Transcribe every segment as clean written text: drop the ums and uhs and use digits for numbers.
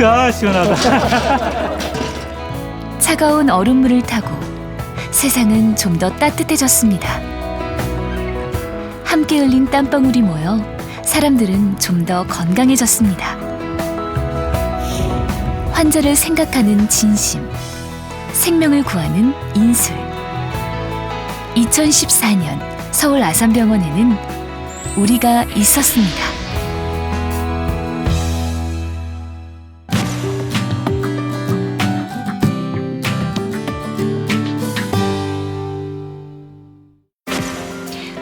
아, 시원하다. 차가운 얼음물을 타고 세상은 좀 더 따뜻해졌습니다. 함께 흘린 땀방울이 모여 사람들은 좀 더 건강해졌습니다. 환자를 생각하는 진심, 생명을 구하는 인술. 2014년 서울 아산병원에는 우리가 있었습니다.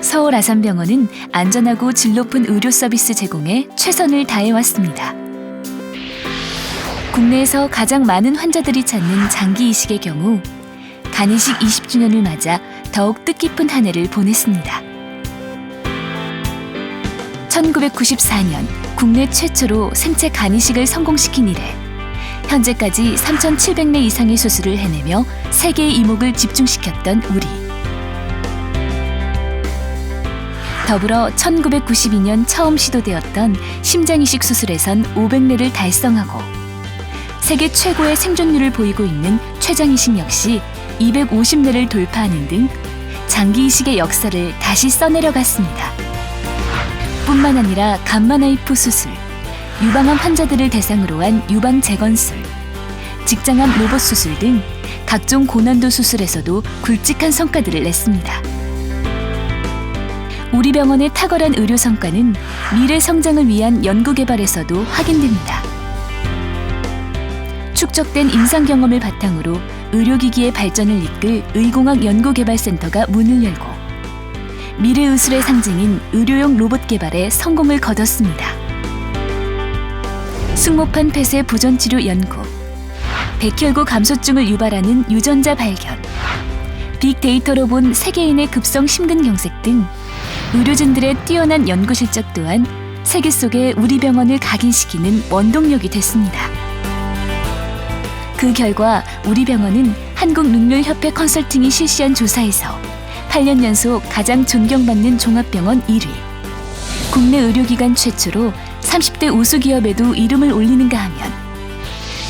서울 아산병원은 안전하고 질 높은 의료 서비스 제공에 최선을 다해왔습니다. 국내에서 가장 많은 환자들이 찾는 장기 이식의 경우 간이식 20주년을 맞아 더욱 뜻깊은 한 해를 보냈습니다. 1994년 국내 최초로 생체 간이식을 성공시킨 이래 현재까지 3,700례 이상의 수술을 해내며 세계의 이목을 집중시켰던 우리. 더불어 1992년 처음 시도되었던 심장이식 수술에선 500례를 달성하고 세계 최고의 생존율을 보이고 있는 췌장이식 역시 250례를 돌파하는 등 장기 이식의 역사를 다시 써내려갔습니다. 뿐만 아니라 감마나이프 수술, 유방암 환자들을 대상으로 한 유방 재건술, 직장암 로봇 수술 등 각종 고난도 수술에서도 굵직한 성과들을 냈습니다. 우리 병원의 탁월한 의료 성과는 미래 성장을 위한 연구 개발에서도 확인됩니다. 축적된 임상 경험을 바탕으로 의료기기의 발전을 이끌 의공학 연구개발센터가 문을 열고 미래 의술의 상징인 의료용 로봇 개발에 성공을 거뒀습니다. 승모판 폐쇄 부전치료 연구, 백혈구 감소증을 유발하는 유전자 발견, 빅데이터로 본 세계인의 급성 심근경색 등 의료진들의 뛰어난 연구 실적 또한 세계 속에 우리 병원을 각인시키는 원동력이 됐습니다. 그 결과 우리 병원은 한국능률협회 컨설팅이 실시한 조사에서 8년 연속 가장 존경받는 종합병원 1위, 국내 의료기관 최초로 30대 우수기업에도 이름을 올리는가 하면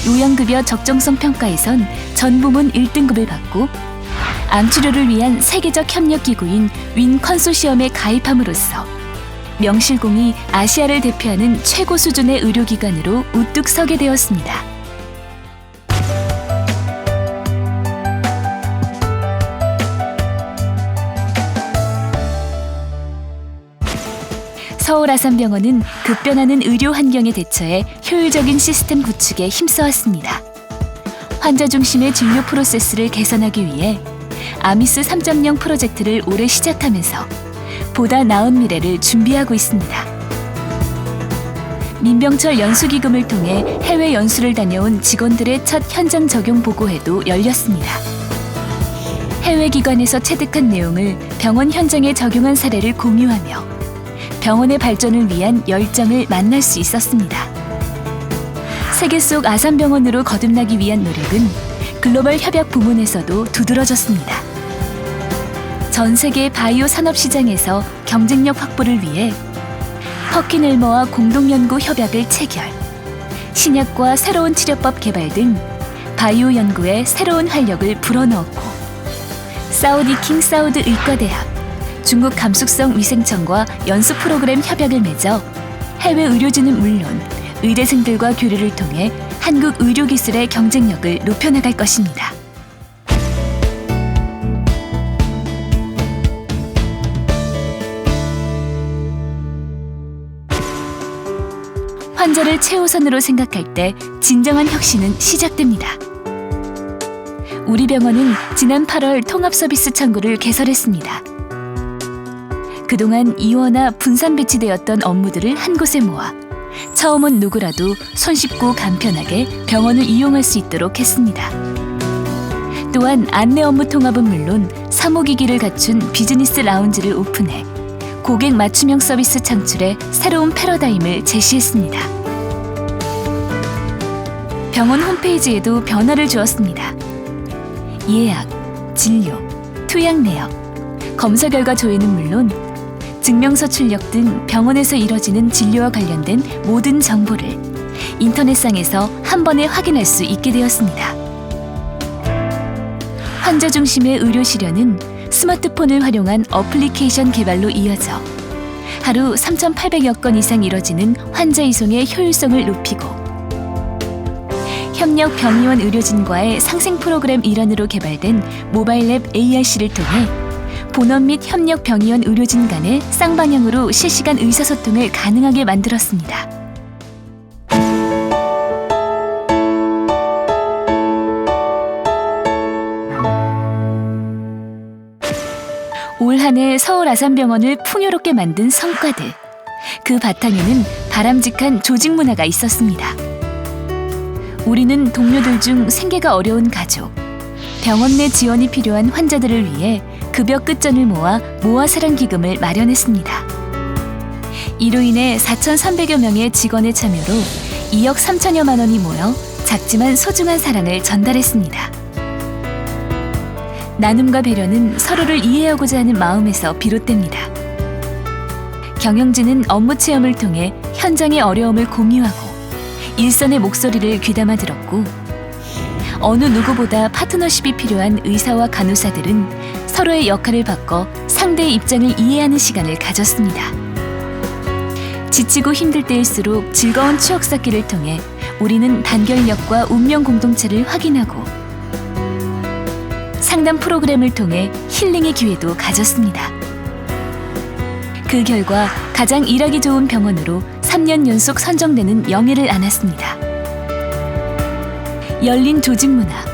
요양급여 적정성 평가에선 전 부문 1등급을 받고 암치료를 위한 세계적 협력기구인 윈 컨소시엄에 가입함으로써 명실공히 아시아를 대표하는 최고 수준의 의료기관으로 우뚝 서게 되었습니다. 서울 아산병원은 급변하는 의료 환경에 대처해 효율적인 시스템 구축에 힘써왔습니다. 환자 중심의 진료 프로세스를 개선하기 위해 아미스 3.0 프로젝트를 올해 시작하면서 보다 나은 미래를 준비하고 있습니다. 민병철 연수기금을 통해 해외 연수를 다녀온 직원들의 첫 현장 적용 보고회도 열렸습니다. 해외 기관에서 체득한 내용을 병원 현장에 적용한 사례를 공유하며 병원의 발전을 위한 열정을 만날 수 있었습니다. 세계 속 아산병원으로 거듭나기 위한 노력은 글로벌 협약 부문에서도 두드러졌습니다. 전 세계 바이오 산업 시장에서 경쟁력 확보를 위해 퍼킨엘머와 공동연구 협약을 체결, 신약과 새로운 치료법 개발 등 바이오 연구에 새로운 활력을 불어넣었고 사우디 킹 사우드 의과대학, 중국 감숙성 위생청과 연수 프로그램 협약을 맺어 해외 의료진은 물론 의대생들과 교류를 통해 한국 의료기술의 경쟁력을 높여나갈 것입니다. 환자를 최우선으로 생각할 때 진정한 혁신은 시작됩니다. 우리 병원은 지난 8월 통합서비스 창구를 개설했습니다. 그동안 이원화 분산 배치되었던 업무들을 한 곳에 모아 처음 온 누구라도 손쉽고 간편하게 병원을 이용할 수 있도록 했습니다. 또한 안내 업무 통합은 물론 사무기기를 갖춘 비즈니스 라운지를 오픈해 고객 맞춤형 서비스 창출에 새로운 패러다임을 제시했습니다. 병원 홈페이지에도 변화를 주었습니다. 예약, 진료, 투약 내역, 검사 결과 조회는 물론 증명서 출력 등 병원에서 이뤄지는 진료와 관련된 모든 정보를 인터넷상에서 한 번에 확인할 수 있게 되었습니다. 환자 중심의 의료 실현은 스마트폰을 활용한 어플리케이션 개발로 이어져 하루 3,800여 건 이상 이뤄지는 환자 이송의 효율성을 높이고 협력 병의원 의료진과의 상생 프로그램 일환으로 개발된 모바일 앱 ARC를 통해 본원 및 협력 병의원 의료진 간의 쌍방향으로 실시간 의사소통을 가능하게 만들었습니다. 올 한 해 서울 아산병원을 풍요롭게 만든 성과들. 그 바탕에는 바람직한 조직 문화가 있었습니다. 우리는 동료들 중 생계가 어려운 가족, 병원 내 지원이 필요한 환자들을 위해 급여 끝전을 모아 사랑 기금을 마련했습니다. 이로 인해 4,300여 명의 직원의 참여로 2억 3천여만 원이 모여 작지만 소중한 사랑을 전달했습니다. 나눔과 배려는 서로를 이해하고자 하는 마음에서 비롯됩니다. 경영진은 업무 체험을 통해 현장의 어려움을 공유하고 일선의 목소리를 귀담아 들었고, 어느 누구보다 파트너십이 필요한 의사와 간호사들은 서로의 역할을 바꿔 상대의 입장을 이해하는 시간을 가졌습니다. 지치고 힘들 때일수록 즐거운 추억 쌓기를 통해 우리는 단결력과 운명 공동체를 확인하고 상담 프로그램을 통해 힐링의 기회도 가졌습니다. 그 결과 가장 일하기 좋은 병원으로 3년 연속 선정되는 영예를 안았습니다. 열린 조직 문화,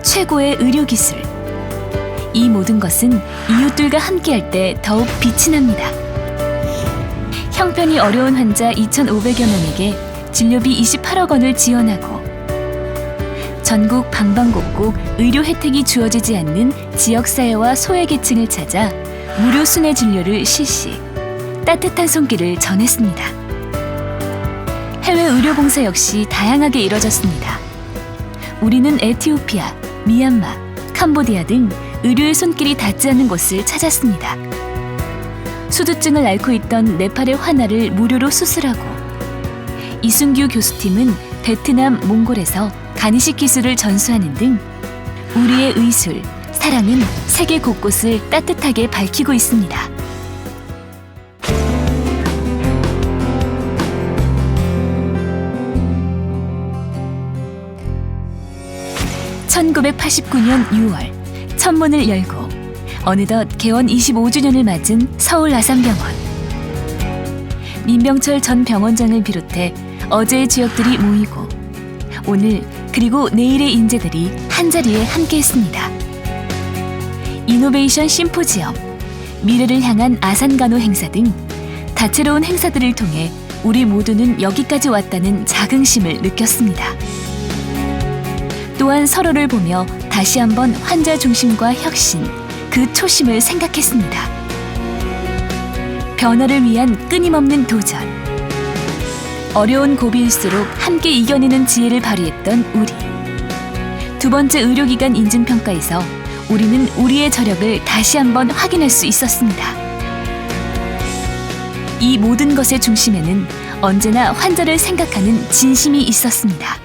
최고의 의료기술. 이 모든 것은 이웃들과 함께할 때 더욱 빛이 납니다. 형편이 어려운 환자 2,500여 명에게 진료비 28억 원을 지원하고 전국 방방곡곡 의료 혜택이 주어지지 않는 지역사회와 소외계층을 찾아 무료 순회 진료를 실시, 따뜻한 손길을 전했습니다. 해외 의료봉사 역시 다양하게 이뤄졌습니다. 우리는 에티오피아, 미얀마, 캄보디아 등 의료의 손길이 닿지 않는 곳을 찾았습니다. 수두증을 앓고 있던 네팔의 환아를 무료로 수술하고, 이순규 교수팀은 베트남, 몽골에서 간이식 기술을 전수하는 등 우리의 의술, 사랑은 세계 곳곳을 따뜻하게 밝히고 있습니다. (1989년 6월) 첫 문을 열고 어느덧 개원 25주년을 맞은 서울 아산병원. 민병철 전 병원장을 비롯해 어제의 주역들이 모이고 오늘 그리고 내일의 인재들이 한자리에 함께했습니다. 이노베이션 심포지엄, 미래를 향한 아산간호 행사 등 다채로운 행사들을 통해 우리 모두는 여기까지 왔다는 자긍심을 느꼈습니다. 또한 서로를 보며 다시 한번 환자 중심과 혁신, 그 초심을 생각했습니다. 변화를 위한 끊임없는 도전. 어려운 고비일수록 함께 이겨내는 지혜를 발휘했던 우리. 두 번째 의료기관 인증평가에서 우리는 우리의 저력을 다시 한번 확인할 수 있었습니다. 이 모든 것의 중심에는 언제나 환자를 생각하는 진심이 있었습니다.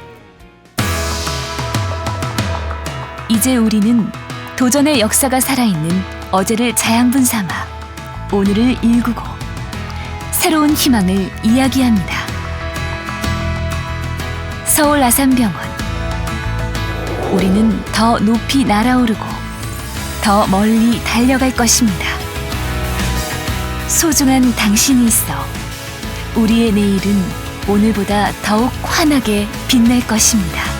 이제 우리는 도전의 역사가 살아있는 어제를 자양분 삼아 오늘을 일구고 새로운 희망을 이야기합니다. 서울 아산병원. 우리는 더 높이 날아오르고 더 멀리 달려갈 것입니다. 소중한 당신이 있어 우리의 내일은 오늘보다 더욱 환하게 빛날 것입니다.